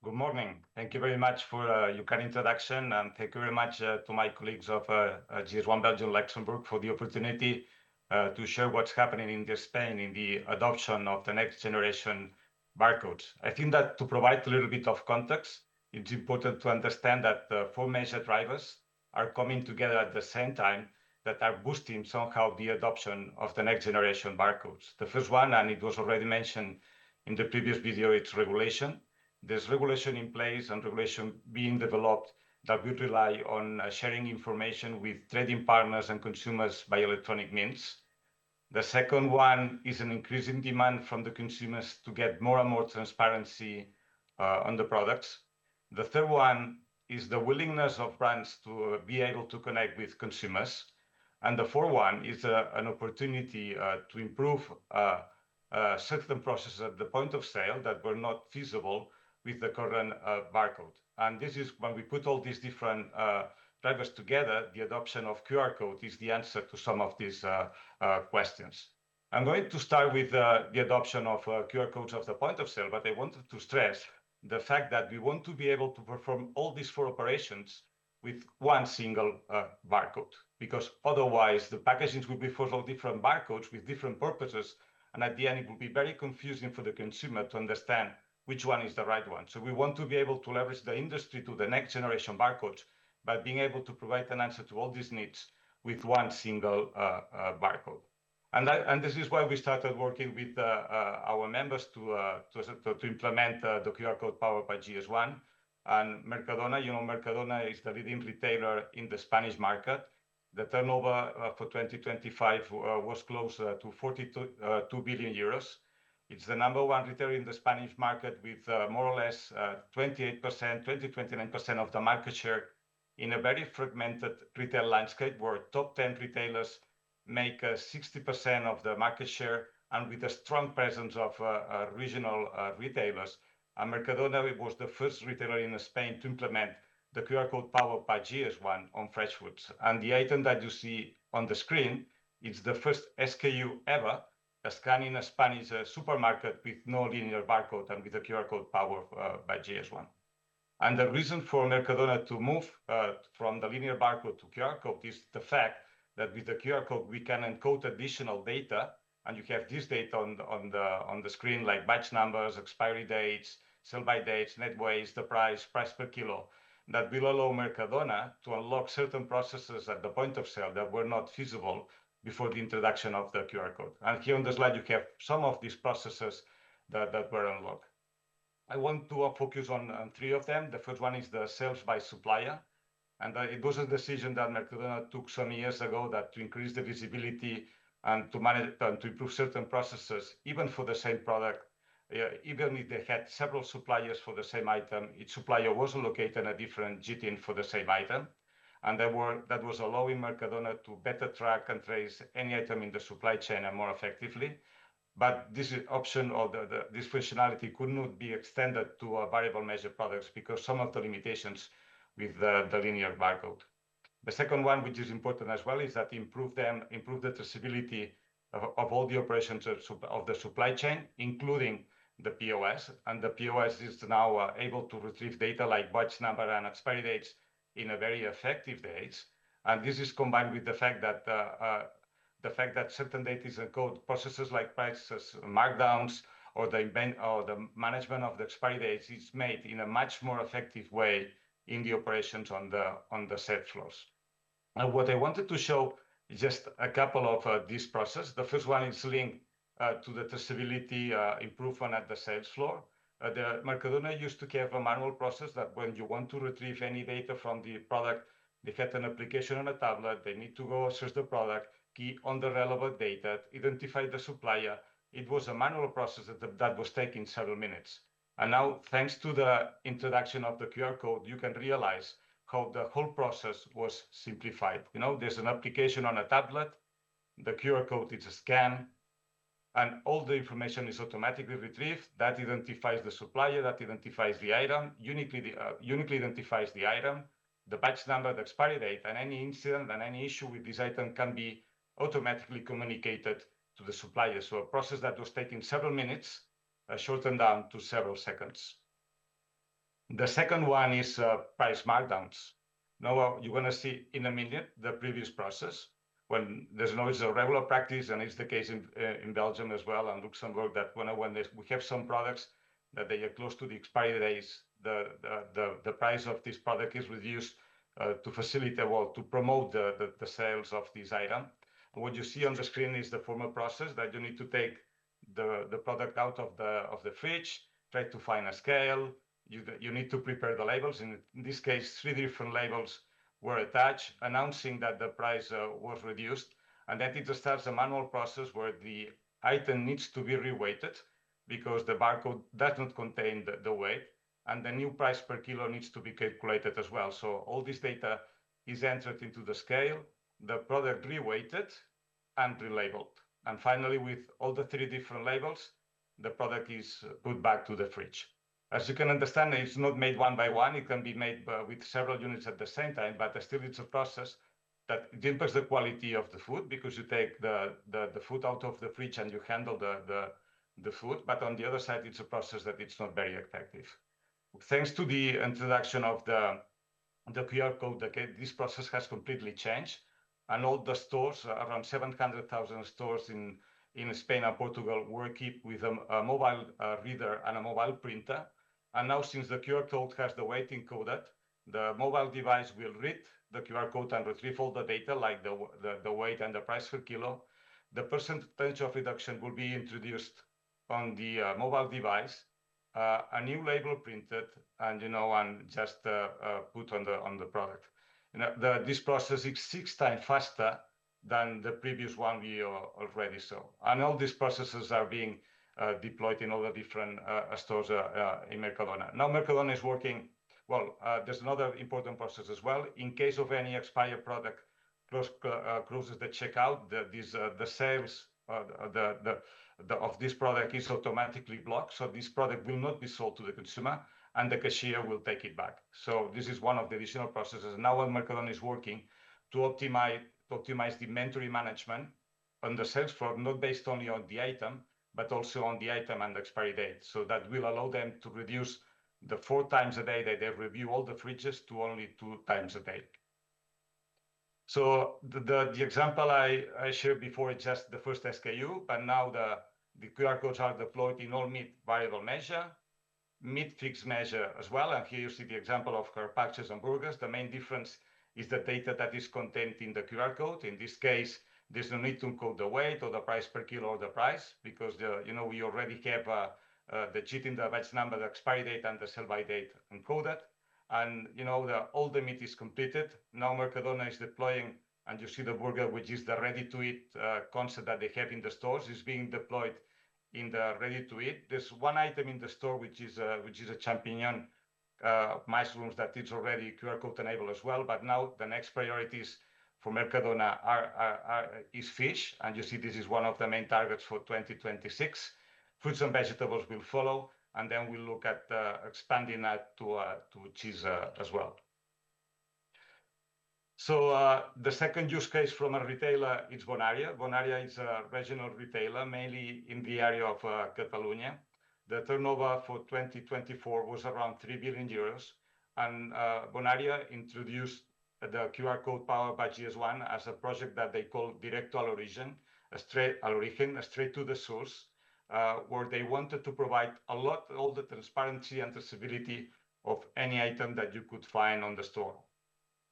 Good morning. Thank you very much for your kind introduction, and thank you very much to my colleagues of GS1 Belgium Luxembourg for the opportunity to share what's happening in Spain in the adoption of the next generation barcodes. I think that to provide a little bit of context, it's important to understand that four major drivers are coming together at the same time that are boosting somehow the adoption of the next generation barcodes. The first one, and it was already mentioned in the previous video, it's regulation. There's regulation in place and regulation being developed that will rely on sharing information with trading partners and consumers by electronic means. The second one is an increasing demand from the consumers to get more and more transparency on the products. The third one is the willingness of brands to be able to connect with consumers. And the fourth one is an opportunity to improve certain processes at the point of sale that were not feasible with the current barcode. And this is when we put all these different drivers together, the adoption of QR code is the answer to some of these questions. I'm going to start with the adoption of QR codes of the point of sale, but I wanted to stress the fact that we want to be able to perform all these four operations with one single barcode, because otherwise the packagings will be for all different barcodes with different purposes, and at the end it will be very confusing for the consumer to understand which one is the right one. So we want to be able to leverage the industry to the next generation barcodes by being able to provide an answer to all these needs with one single barcode. And this is why we started working with our members to implement the QR code powered by GS1. And Mercadona, Mercadona is the leading retailer in the Spanish market. The turnover for 2025 was close to 42 billion euros. It's the number one retailer in the Spanish market with more or less 28%, 29% of the market share in a very fragmented retail landscape where top 10 retailers make 60% of the market share, and with a strong presence of regional retailers. And Mercadona was the first retailer in Spain to implement the QR code powered by GS1 on fresh foods. And the item that you see on the screen is the first SKU ever scanned in a Spanish supermarket with no linear barcode and with a QR code powered by GS1. And the reason for Mercadona to move from the linear barcode to QR code is the fact that with the QR code we can encode additional data, and you have this data on the screen, like batch numbers, expiry dates, sell-by dates, net weights, the price per kilo, that will allow Mercadona to unlock certain processes at the point of sale that were not feasible before the introduction of the QR code. And here on the slide, you have some of these processes that were unlocked. I want to focus on three of them. The first one is the sales by supplier. And it was a decision that Mercadona took some years ago that to increase the visibility and to manage and to improve certain processes, even for the same product, even if they had several suppliers for the same item, each supplier was located a different GTIN for the same item. And that was allowing Mercadona to better track and trace any item in the supply chain and more effectively. But this option or this functionality could not be extended to variable measure products because some of the limitations with the linear barcode. The second one, which is important as well, is that improve the traceability of all the operations of the supply chain, including the POS. And the POS is now able to retrieve data like batch number and expiry dates in a very effective dates. And this is combined with the fact that certain data is encoded, processes like prices, markdowns, or the management of the expiry dates is made in a much more effective way in the operations on the set floors. And what I wanted to show is just a couple of these processes. The first one is linked to the traceability improvement at the sales floor. The Mercadona used to have a manual process that when you want to retrieve any data from the product, they had an application on a tablet, they need to go search the product, key on the relevant data, identify the supplier. It was a manual process that was taking several minutes. And now, thanks to the introduction of the QR code, you can realize how the whole process was simplified. There's an application on a tablet, the QR code is a scan, and all the information is automatically retrieved. That identifies the supplier, that identifies the item, uniquely identifies the item, the batch number, the expiry date, and any incident and any issue with this item can be automatically communicated to the supplier. So a process that was taking several minutes shortened down to several seconds. The second one is price markdowns. Now you're going to see in a minute the previous process when there's no, it's a regular practice, and it's the case in Belgium as well and Luxembourg, that when we have some products that they are close to the expiry days, the price of this product is reduced to facilitate, well, to promote the sales of this item. And what you see on the screen is the formal process that you need to take the product out of the fridge, try to find a scale. You need to prepare the labels. In this case, 3 different labels were attached, announcing that the price was reduced. And then it starts a manual process where the item needs to be reweighted because the barcode does not contain the weight. And the new price per kilo needs to be calculated as well. So all this data is entered into the scale, the product reweighted and relabeled. And finally, with all the 3 different labels, the product is put back to the fridge. As you can understand, it's not made one by one. It can be made with several units at the same time, but still it's a process that impacts the quality of the food because you take the food out of the fridge and you handle the food. But on the other side, it's a process that it's not very effective. Thanks to the introduction of the QR code, this process has completely changed. And all the stores, around 700,000 stores in Spain and Portugal, were equipped with a mobile reader and a mobile printer. And now, since the QR code has the weight encoded, the mobile device will read the QR code and retrieve all the data, like the weight and the price per kilo. The percentage of reduction will be introduced on the mobile device, a new label printed, and and just put on the product. This process is 6 times faster than the previous one we already saw. And all these processes are being deployed in all the different stores in Mercadona. Now Mercadona is working, well, there's another important process as well. In case of any expired product closes the checkout, the sales of this product is automatically blocked. So this product will not be sold to the consumer, and the cashier will take it back. So this is one of the additional processes. Now Mercadona is working to optimize the inventory management on the sales floor, not based only on the item, but also on the item and the expiry date. So that will allow them to reduce the 4 times a day that they review all the fridges to only 2 times a day. So the example I shared before is just the first SKU, but now the QR codes are deployed in all meat variable measure, meat fixed measure as well. And here you see the example of carpaccios and burgers. The main difference is the data that is contained in the QR code. In this case, there's no need to encode the weight or the price per kilo or the price, because we already have the JIT in the batch number, the expiry date, and the sell-by date encoded. And all the meat is completed. Now Mercadona is deploying, and you see the burger, which is the ready-to-eat concept that they have in the stores, is being deployed in the ready-to-eat. There's one item in the store which is a champignon mushrooms that is already QR code enabled as well. But now the next priorities for Mercadona is fish, and you see this is one of the main targets for 2026. Fruits and vegetables will follow, and then we'll look at expanding that to cheese as well. So the second use case from a retailer is Bonaria. Bonaria is a regional retailer, mainly in the area of Catalonia. The turnover for 2024 was around 3 billion euros, and Bonaria introduced the QR code powered by GS1 as a project that they call Directo al Origen, straight to the source, where they wanted to provide all the transparency and traceability of any item that you could find on the store.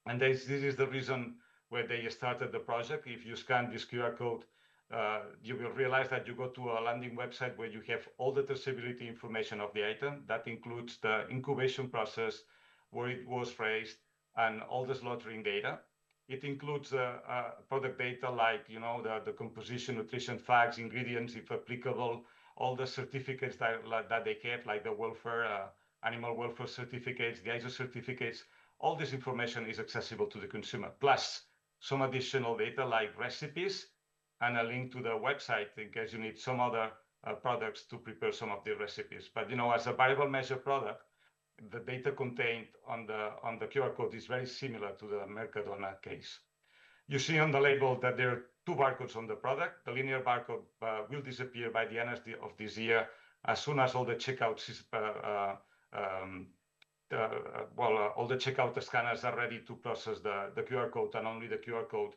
And this is the reason where they started the project. If you scan this QR code, you will realize that you go to a landing website where you have all the traceability information of the item. That includes the incubation process, where it was raised, and all the slaughtering data. It includes product data like the composition, nutrition facts, ingredients, if applicable, all the certificates that they have, like the welfare, animal welfare certificates, the ISO certificates. All this information is accessible to the consumer, plus some additional data like recipes and a link to the website in case you need some other products to prepare some of the recipes. But as a variable measure product, the data contained on the QR code is very similar to the Mercadona case. You see on the label that there are 2 barcodes on the product. The linear barcode will disappear by the end of this year, as soon as all the checkouts is all the checkout scanners are ready to process the QR code, and only the QR code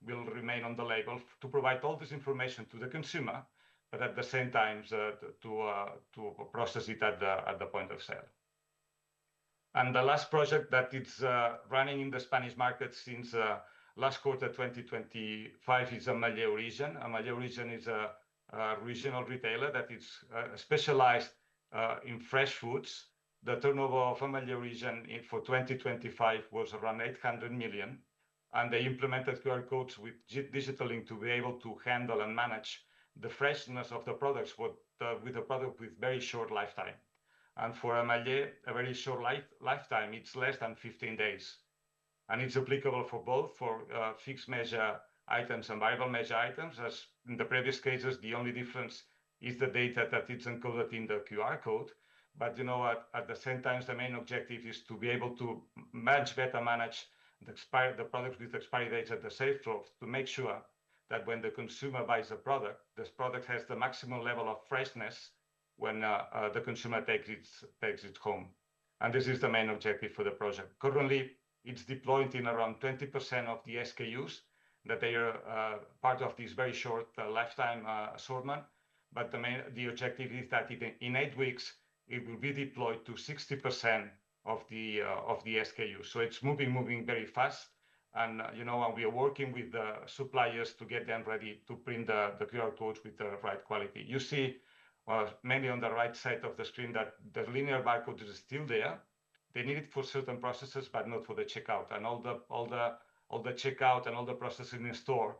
will remain on the label to provide all this information to the consumer, but at the same time to process it at the point of sale. And the last project that is running in the Spanish market since last quarter 2025 is Amalle Origin. Amalle Origin is a regional retailer that is specialized in fresh foods. The turnover of Amalle Origin for 2025 was around 800 million, and they implemented QR codes with digital link to be able to handle and manage the freshness of the products with a product with very short lifetime. And for Amalle, a very short lifetime, it's less than 15 days. And it's applicable for both for fixed measure items and variable measure items. As in the previous cases, the only difference is the data that it's encoded in the QR code. But at the same time, the main objective is to be able to better manage the products with expiry dates at the safe floor to make sure that when the consumer buys a product, this product has the maximum level of freshness when the consumer takes it home. And this is the main objective for the project. Currently, it's deployed in around 20% of the SKUs that they are part of this very short lifetime assortment. But the objective is that in 8 weeks, it will be deployed to 60% of the SKUs. So it's moving very fast. And we are working with the suppliers to get them ready to print the QR codes with the right quality. You see, mainly on the right side of the screen, that the linear barcode is still there. They need it for certain processes, but not for the checkout. And all the checkout and all the processing in store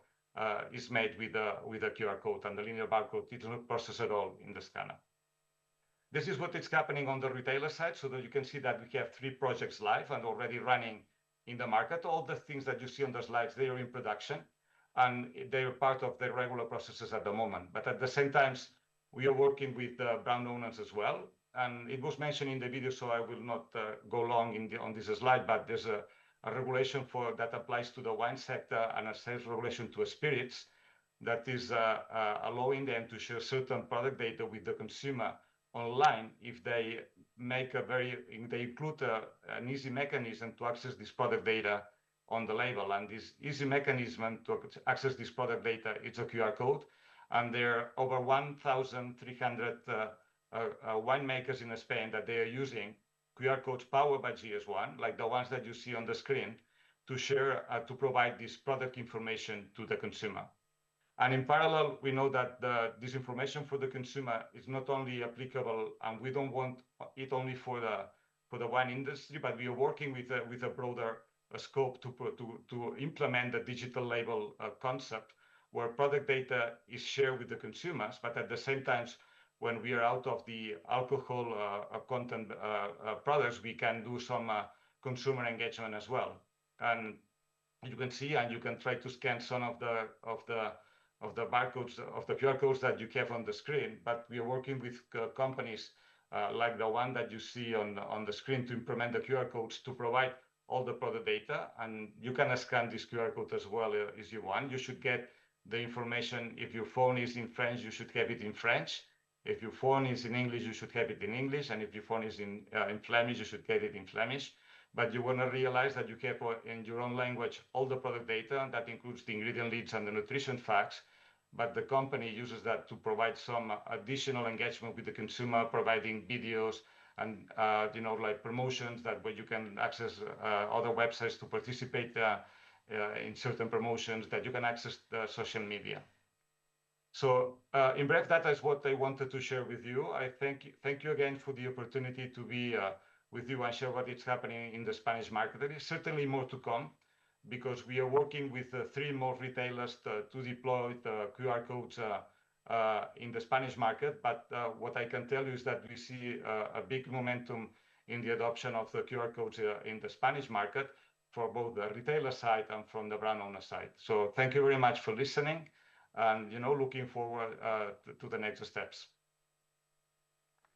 is made with a QR code, and the linear barcode is not processed at all in the scanner. This is what is happening on the retailer side, so that you can see that we have 3 projects live and already running in the market. All the things that you see on the slides, they are in production, and they are part of the regular processes at the moment. But at the same time, we are working with brand owners as well. And it was mentioned in the video, so I will not go long on this slide, but there's a regulation that applies to the wine sector and a sales regulation to spirits that is allowing them to share certain product data with the consumer online if they include an easy mechanism to access this product data on the label. And this easy mechanism to access this product data, it's a QR code. And there are over 1,300 winemakers in Spain that they are using QR codes powered by GS1, like the ones that you see on the screen, to share, to provide this product information to the consumer. And in parallel, we know that this information for the consumer is not only applicable, and we don't want it only for the wine industry, but we are working with a broader scope to implement the digital label concept, where product data is shared with the consumers, but at the same time, when we are out of the alcohol content products, we can do some consumer engagement as well. And you can see, and you can try to scan some of the barcodes, of the QR codes that you have on the screen. But we are working with companies like the one that you see on the screen to implement the QR codes to provide all the product data. And you can scan this QR code as well as you want. You should get the information. If your phone is in French, you should have it in French. If your phone is in English, you should have it in English. And if your phone is in Flemish, you should get it in Flemish. But you want to realize that you have in your own language all the product data, and that includes the ingredient lists and the nutrition facts. But the company uses that to provide some additional engagement with the consumer, providing videos and like promotions where you can access other websites to participate in certain promotions, that you can access the social media. So in brief, that is what I wanted to share with you. I thank you again for the opportunity to be with you and share what is happening in the Spanish market. There is certainly more to come, because we are working with 3 more retailers to deploy the QR codes in the Spanish market. But what I can tell you is that we see a big momentum in the adoption of the QR codes in the Spanish market, for both the retailer side and from the brand owner side. So thank you very much for listening, and looking forward to the next steps.